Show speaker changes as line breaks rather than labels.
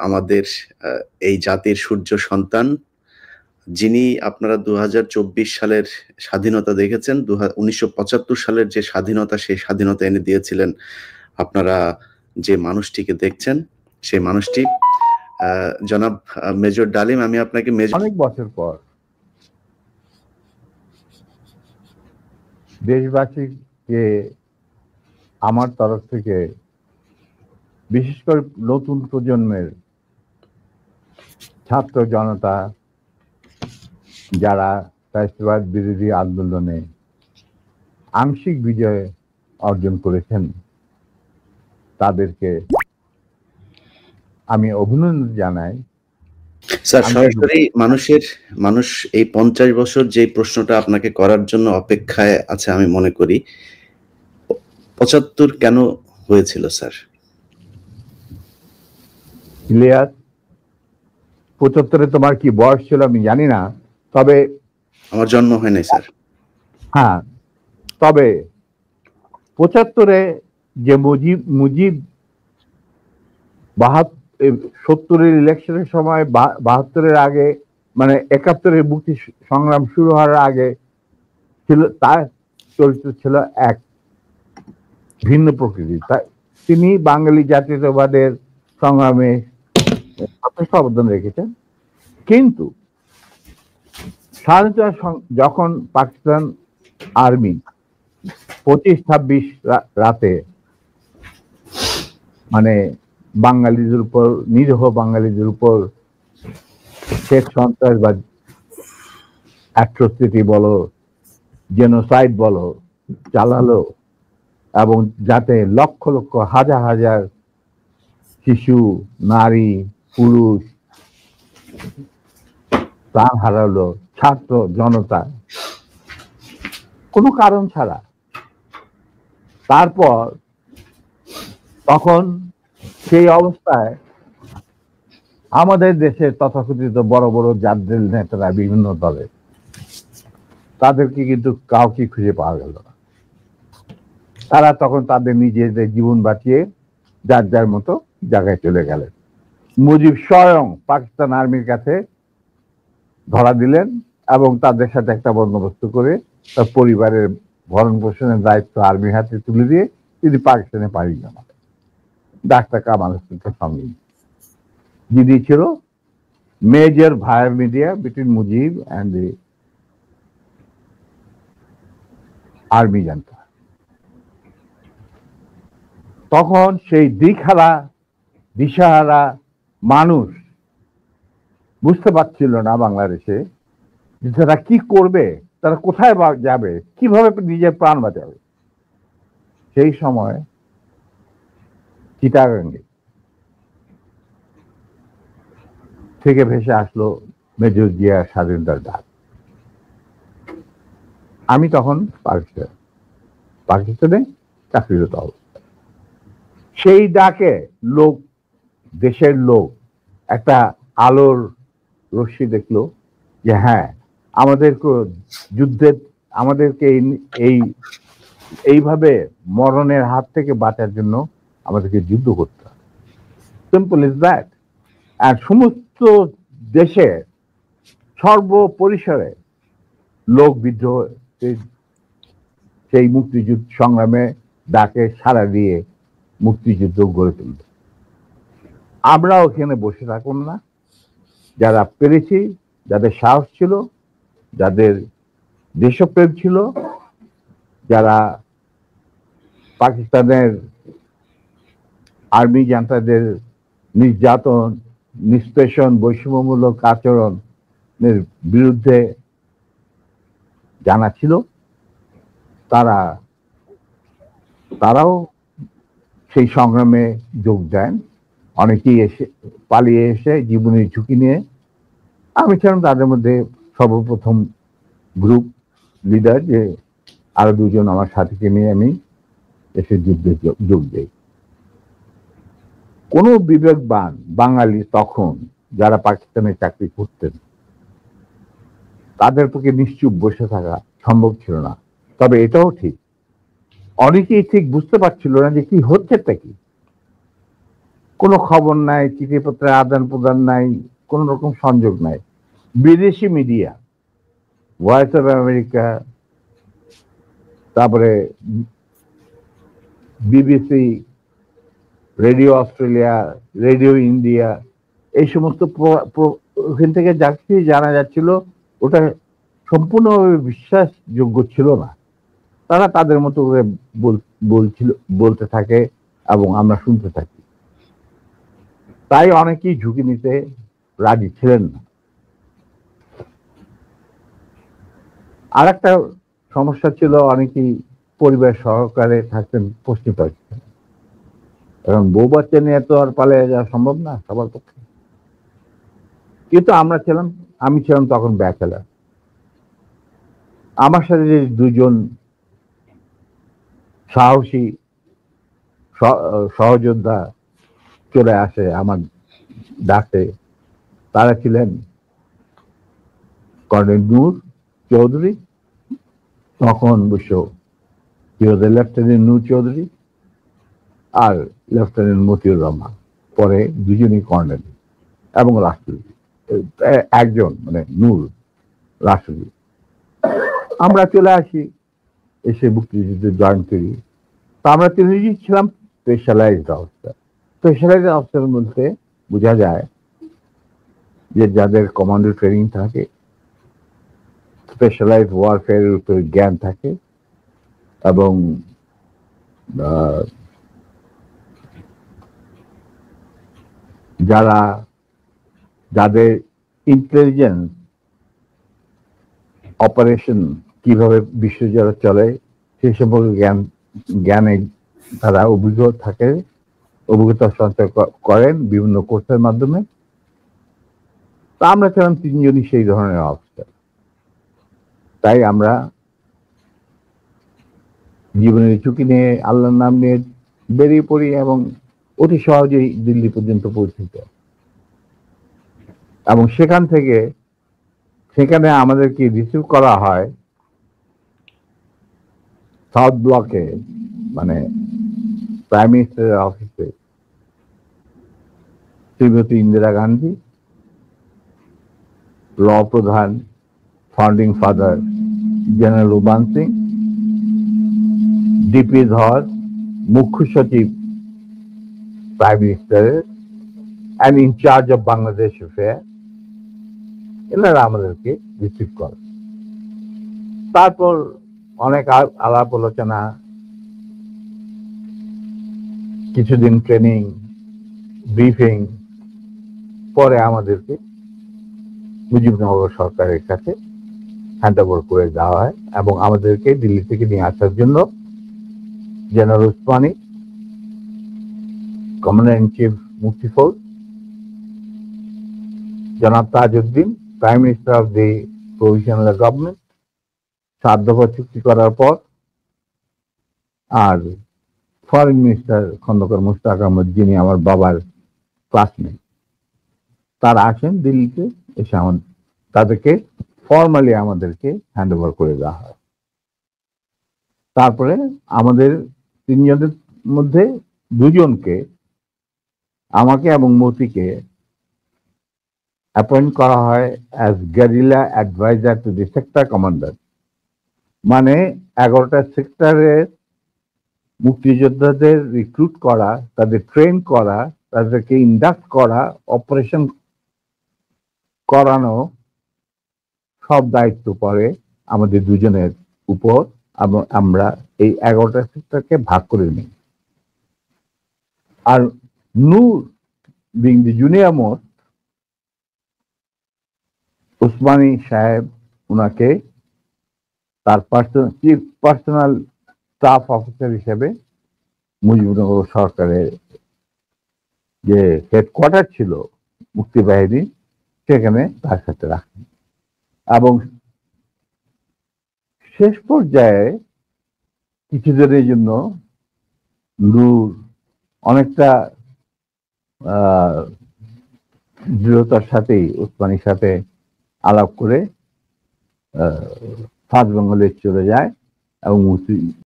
আমাদের এই জাতির সূর্য সন্তান, যিনি আপনারা ২০২৪ সালের স্বাধীনতা দেখেছেন। ১৯৭৫ সালের যে স্বাধীনতা, সেই স্বাধীনতা এনে দিয়েছিলেন। আপনারা যে মানুষটিকে দেখছেন, সেই মানুষটি জনাব মেজর ডালিম। আমি আপনাকে
অনেক বছর পর দেশবাসীকে আমার তরফ থেকে, বিশেষ করে নতুন প্রজন্মের ছাত্র জনতা যারা ফ্যাসিবাদ বিরোধী আন্দোলনে আংশিক বিজয় অর্জন করেছেন, তাদেরকে আমি অভিনন্দন জানাই।
স্যার, সরাসরি মানুষ এই ৫০ বছর যে প্রশ্নটা আপনাকে করার জন্য অপেক্ষায় আছে আমি মনে করি। ৭৫ কেন হয়েছিল স্যার?
ইলিয়াস, ৭৫-এ তোমার কি বয়স ছিল আমি জানি না, তবে
আমার জন্ম হয় নাই স্যার।
হ্যাঁ, তবে ৭৫-এ যে মুজিব ৭০-এর ইলেকশনের সময় ৭২-এর আগে, মানে ৭১-এর মুক্তি সংগ্রাম শুরু হওয়ার আগে ছিল, তার চরিত্র ছিল এক ভিন্ন প্রকৃতি। তিনি বাঙালি জাতীয়তাবাদের সংগ্রামে যথেষ্ট অবদান রেখেছেন। কিন্তু স্বাধীনতা যখন পাকিস্তান আর্মি ২৫-২৬ রাতে মানে বাঙালিদের উপর, নিরীহ বাঙালিদের উপর শেখ সন্ত্রাসবাদ, অ্যাট্রোসিটি বলো, জেনোসাইড বলো, চালালো, এবং যাতে লক্ষ লক্ষ হাজার হাজার শিশু, নারী, পুরুষ প্রাণ হারালো, ছাত্র জনতা কোনো কারণ ছাড়া। তারপর তখন সেই অবস্থায় আমাদের দেশের তথাকথিত বড় বড় জাতীয় নেতারা বিভিন্ন দলে, তাদেরকে কিন্তু কাউকে খুঁজে পাওয়া গেল না। তারা তখন তাদের নিজেদের জীবন বাঁচিয়ে যার যার মতো জায়গায় চলে গেলেন। মুজিব স্বয়ং পাকিস্তান আর্মির কাছে ধরা দিলেন এবং তাদের সাথে একটা বন্দোবস্ত করে তার পরিবারের ভরণ পোষণের দায়িত্ব আর্মির হাতে তুলে দিয়ে তিনি পাকিস্তানে পাড়ি জমান। ডাক্তার কামাল হোসেনের সঙ্গে যিনি ছিল major via media between Mujib and the army junta. তখন সেই দিশাহারা মানুষ বুঝতে পারছিল না বাংলাদেশে যে তারা কি করবে, তারা কোথায় যাবে, কিভাবে নিজের প্রাণ বাঁচাবে। সেই সময় চিটাগাঙ্গে থেকে ভেসে আসলো মেজর জিয়ার স্বাধীনতার ডাক। আমি তখন পাকিস্তানে চাকরিরত অবস্থা। সেই ডাকে দেশের লোক একটা আলোর রশ্মি দেখলো যে হ্যাঁ, আমাদেরকে এইভাবে মরণের হাত থেকে বাঁচার জন্য আমাদেরকে যুদ্ধ করতে হবে। Simple is that. আর সমস্ত দেশে সর্বপরিসরে লোক বিদ্রোহ, সেই মুক্তিযুদ্ধ সংগ্রামে ডাকে সাড়া দিয়ে মুক্তিযুদ্ধ গড়ে তুলল। আমরা ওখানে বসে থাকুন না, যারা পেরেছি, যাদের সাহস ছিল, যাদের দেশপ্রেম ছিল, যারা পাকিস্তানের আর্মি জান্তাদের নির্যাতন, নিষ্পেষণ, বৈষম্যমূলক আচরণের বিরুদ্ধে জানা ছিল, তারাও সেই সংগ্রামে যোগ দেন। অনেকেই পালিয়ে এসে জীবনের ঝুঁকি নিয়ে। আমি ছিলাম তাদের মধ্যে সর্বপ্রথম গ্রুপ লিডার, যে আরো দুজন আমার সাথীকে নিয়ে আমি এসে যুদ্ধে যোগ দেই। কোনো বিবেকবান বাঙালি তখন যারা পাকিস্তানে চাকরি করতেন, তাদের পক্ষে নিশ্চুপ বসে থাকা সম্ভব ছিল না। তবে এটাও ঠিক, অনেকেই ঠিক বুঝতে পারছিল না যে কি হচ্ছেটা কি। কোনো খবর নাই, চিঠিপত্রের আদান প্রদান নাই, কোন রকম সংযোগ নাই। বিদেশি মিডিয়া, ভয়েস অফ আমেরিকা, তারপরে BBC, radio Australia, radio India, এই সমস্ত ওখান থেকে যা কিছু জানা যাচ্ছিল ওটা সম্পূর্ণভাবে বিশ্বাসযোগ্য ছিল না। তারা তাদের মতো করে বলতে থাকে এবং আমরা শুনতে থাকি। তাই অনেকেই ঝুঁকি নিতে রাজি ছিলেন না। আর একটা সমস্যা ছিল, অনেকেই পরিবার সহকারে থাকতেন পশ্চিম পাকিস্তানে। এখন বউ বাচ্চা নিয়ে তো আর পালিয়ে যাওয়া সম্ভব না সবার পক্ষে। কিন্তু আমি ছিলাম তখন ব্যাচেলার। আমার সাথে যে দুজন সাহসী সহযোদ্ধা চলে আসে আমার ডাকে, তারা ছিলেন কর্নেল নূর চৌধুরী, তখন অবশ্য লেফটেন্যান্ট নূর চৌধুরী, আর লেফটেন্যান্ট মতিউর রহমান, পরে দুজনই কর্নেল এবং রাষ্ট্রপতি একজন, মানে নূর রাষ্ট্রপতি। আমরা চলে আসি, এসে মুক্তিযুদ্ধে জয়েন করি। তো আমরা তিনজনই ছিলাম স্পেশালাইজড অফিসার। স্পেশালাইজড অফিসার বলতে বোঝা যায় যে যাদের কমান্ডো ট্রেনিং থাকে, স্পেশালাইজড ওয়ারফেয়ারের উপর জ্ঞান থাকে, এবং যাদের ইন্টেলিজেন্স অপারেশন কিভাবে বিশ্বজুড়ে চলে সেই সম্পর্কে জ্ঞানে তারা অভিজ্ঞতা সঞ্চয় করেন বিভিন্ন কোর্সের মাধ্যমে। তা আমরা ছিলাম তিনজনই সেই ধরনের অফিসার। তাই আমরা জীবনের ঝুঁকি নিয়ে, আল্লাহর নাম নিয়ে বেরিয়ে পড়ি এবং অতি সহজেই দিল্লি পর্যন্ত পৌঁছতে। এবং সেখানে আমাদেরকে রিসিভ করা হয় সাউথ ব্লকে, মানে প্রাইম মিনিস্টারের অফিসে শ্রীমতী ইন্দিরা গান্ধী, ল প্রধান ফাউন্ডিং ফাদার জেনারেল রুবান সিং, ডিপি ধর, মুখ্য সচিব প্রাইম মিনিস্টারের and in charge of Bangladesh affair, এনারা আমাদেরকে রিসিভ করে। তারপর অনেক আলাপ আলোচনা, কিছুদিন ট্রেনিং, ব্রিফিং, পরে আমাদেরকে মুজিবনগর সরকারের কাছে হ্যান্ড ওভার করে দেওয়া হয় এবং আমাদেরকে দিল্লি থেকে নিয়ে আসার জন্য general Usmani, commander in chief মুক্তি ফৌজ, জনাব Tajuddin, prime minister of the provisional government, 7 দফা চুক্তি করার পর, আর ফরেন মিনিস্টার খন্দকার মুশতাক আহমদ, যিনি আমার বাবার ক্লাসমেট, তারা আসেন দিল্লিতে। এসে তাদেরকে ফর্মালি আমাদেরকে হ্যান্ড ওভার করে দেওয়া হয়। তারপরে আমাদের তিনজনের মধ্যে দুজনকে, আমাকে এবং মতিকে, অ্যাপয়েন্ট করা হয় as guerrilla adviser to the sector commander. মানে 11টা সেক্টরের মুক্তিযোদ্ধাদের রিক্রুট করা, তাদের ট্রেন করা, তাদেরকে ইন্ডাক্ট করা, অপারেশন করানো, সব দায়িত্ব পড়ে আমাদের দুজনের উপর। আমরা এই 11টা সেক্টরকে ভাগ করে নিই। আর Noor being the junior most, Osmani সাহেব উনাকে তার পার্সোনাল স্টাফ অফিসার হিসেবে মুজিবনগর সরকারের যে হেডকোয়ার্টার ছিল মুক্তিবাহিনী, সেখানে তার সাথে রাখেন। এবং শেষ পর্যায়ে কিছুদিনের জন্য নূর অনেকটা দৃঢ়তার সাথেই উসমানীর সাথে আলাপ করে সাউথ বেঙ্গলে চলে যায় এবং